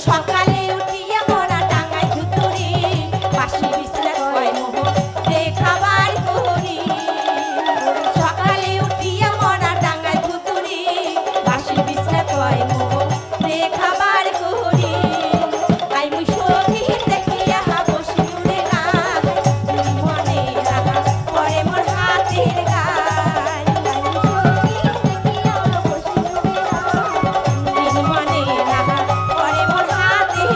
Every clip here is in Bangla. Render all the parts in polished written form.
সকালে উঠিয়া মোরা ডাঙায় ধুতুরি বাসি বিছনা কয় মোহ দে খাবার করি সকালে উঠিয়া মোরা ডাঙায় ধুতুরি বাসি বিছনা কয় মোহ দে খাবার করি আই মুই সখী দেখিয়া বসি উড়ে না মনে রাখা পরে মোর হাতের গায় আই মুই সখী দেখিয়া বসি উড়ে না মনে রাখা পরে মোর হাতের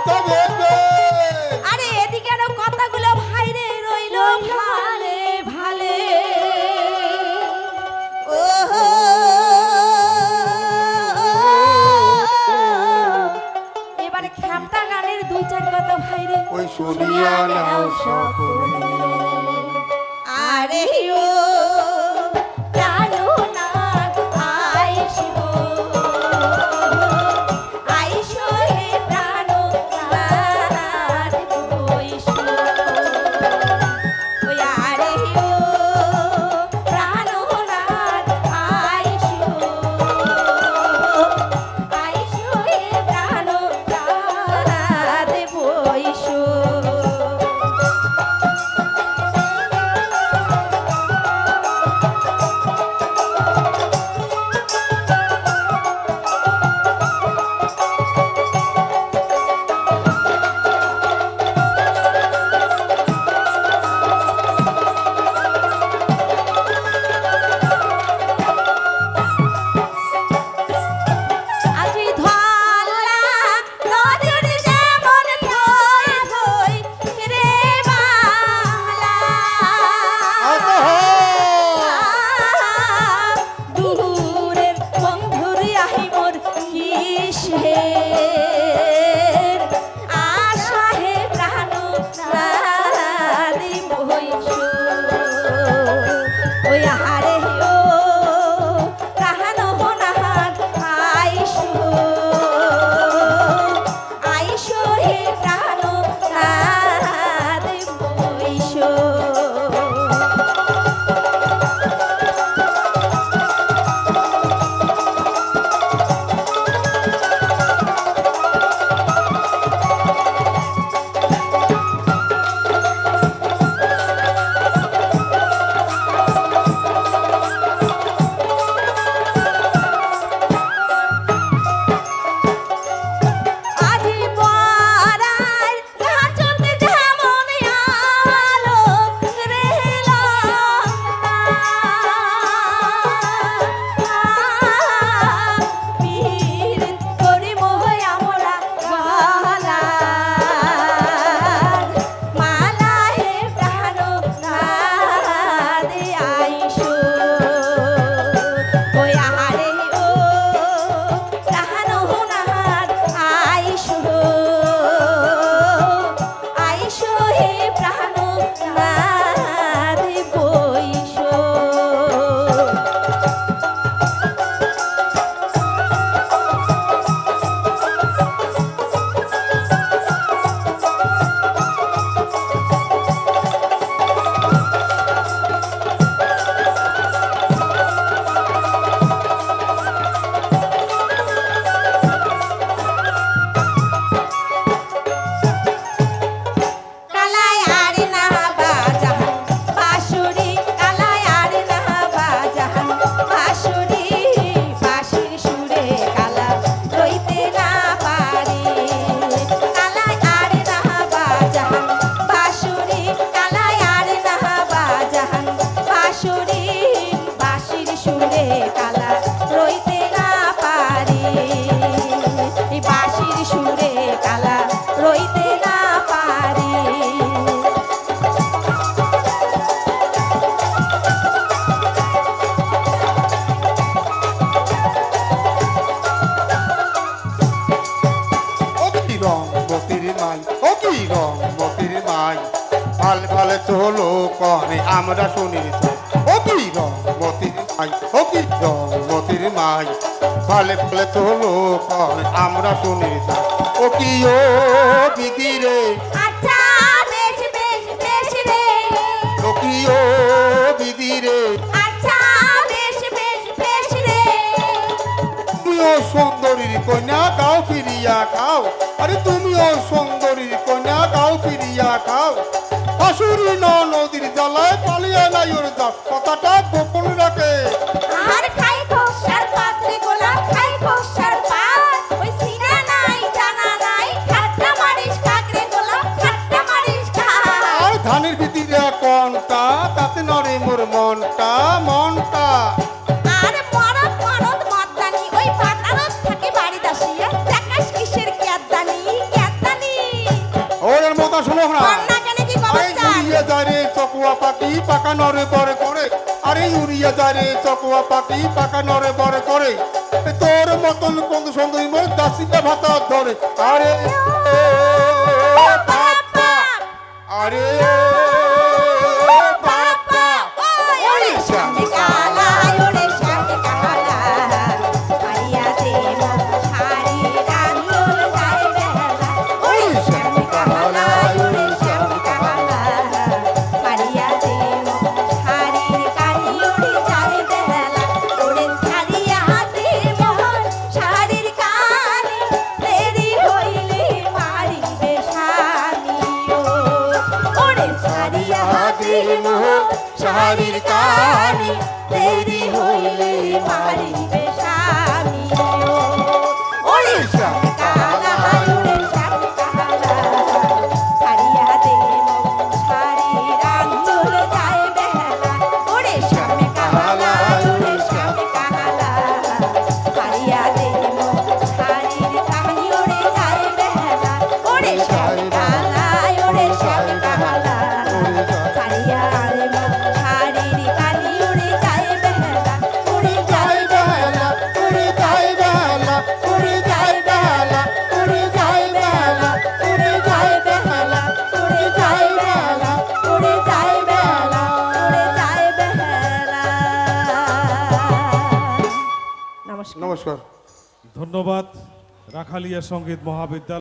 তবে আরে এদিকে আরো কথাগুলো ভাইরে রইলো ভালে ভালে ও এবারে খ্যাপটা গানের দুই চার কথা ভাইরে ওই শুনিয়া নাও সকলে আরে ও প্রাণনাথ আইসো আইসো হে প্রাণনাথ বইসো ওই আরে ও প্রাণনাথ আইসো আইসো হে প্রাণনাথ বইসো আজি ধলা নদীর যেমন থই থই রে বালা দূরের বন্ধুর আহি মোর কিসের আশা হে প্রাণ দিব হইছো ওই আহারে ও প্রাণ হোনাহার আইসো আইসো হে প্রাণ দিব হইছো আজি পরার নাচতে যেমন আলো রে পীর করি মোহ আমরা গলা মালা হে প্রাণ দে আইসো ওই আহারে ও প্রাণ হোনার আইসো আইসো হে প্রাণ বইসো কালায় আরে না বাজাহান বাঁশুরি কালায় আরে না বাজাহান বাঁশুরি বাঁশির সুরে কালা রইতে না পারি কালায় আরে না বাজাহান বাঁশুরি কালায় আরে না বাজাহান বাঁশুরি বাঁশির সুরে কালা রইতে না পারি এই বাঁশির সুরে কালা রইতে না পারি ও কি রং মতির মাই ও কি রং মতির মাই ভাল ভালে চলো কনে আমরা শুনি ও কি রং মতির মাই ও কি রং মতির মাই ভালে ভালে চলো কনে আমরা শুনি ও কি ও বিধি রে আচ্ছা বেশ বেশ বেশ রে ও কি ও বিধি রে আচ্ছা বেশ বেশ বেশ রে তুমিও সুন্দরীর কন্যা গাও ফিরিয়া খাও আরে তুমিও সুন্দরীর কন্যা গাও ফিরিয়া খাও শাশুড়ি নদীর জ্বালায় পালিয়ে নাই ওর কথাটা গোপন রাখে আর খাই খোসার পাত্রে গোলাপ খাই খোসার পাত ওই সিনা নাই জানা নাই ঠাট্টা মারিস কাকরে গোলাপ ঠাট্টা মারিস কাক আর ধানের ভিতরে কোনটা তাতে নরে মোর মনটা মনটা আর মরদ মরদ মর্দানি ওই পাতারত থাকে বাড়ি দাসিয়া দেখাস কিসের ক্যাদানি ক্যাদানি বলো না কন্যা কেন কি খবর আরে চান উড়িয়ে যায় রে চকুয়া পাখি পাকা নরে বরে করে আরে উড়িয়ে যায় রে চকুয়া পাখি পাকা নরে বরে করে তোর মতন কোন সুন্দরী মোর দাসিকা ভাতা ধরে আরে বাপ্পা আরে বাপ্পা ওরে শ্যামে কালা ওরে শ্যামে কালা হারিয়া দে হারি রাঙুল যায় বেলা ওরে শ্যামে কালা ওরে শ্যামে কালা হারিয়া দে হারি কানি ওরে যায় বেলা ওরে হারিয়া দে মোহন শাড়ির কানি দেরি হইলে মারিবে স্বামীও ওরে হারিয়া দে মোহন শাড়ির কানি দেরি হইলে মারিবে স্বামীও ওরে শ্যামে কালা ওরে শ্যামে কালা ছাড়িয়া দে মোহন শাড়ির আঁচল যায় বেলা ওরে শ্যামে কালা ওরে শ্যামে কালা ছাড়িয়া দে মোহন শাড়ির কানি ওরে যায় বেলা ওরে শ্যামে কালা ওরে শ্যামে কালা ছাড়িয়া দে মোহন শাড়ির কানি ওরে যায় বেলা ওরে যায় বেলা উড়ে যায় বেলা উড়ে যায় বেলা উড়ে যায় বেলা উড়ে যায় বেলা উড়ে যায় বেলা উড়ে যায় বেলা উড়ে যায় বেলা নমস্কার নমস্কার ধন্যবাদ রাখালিয়া সঙ্গীত মহাবিদ্যালয়।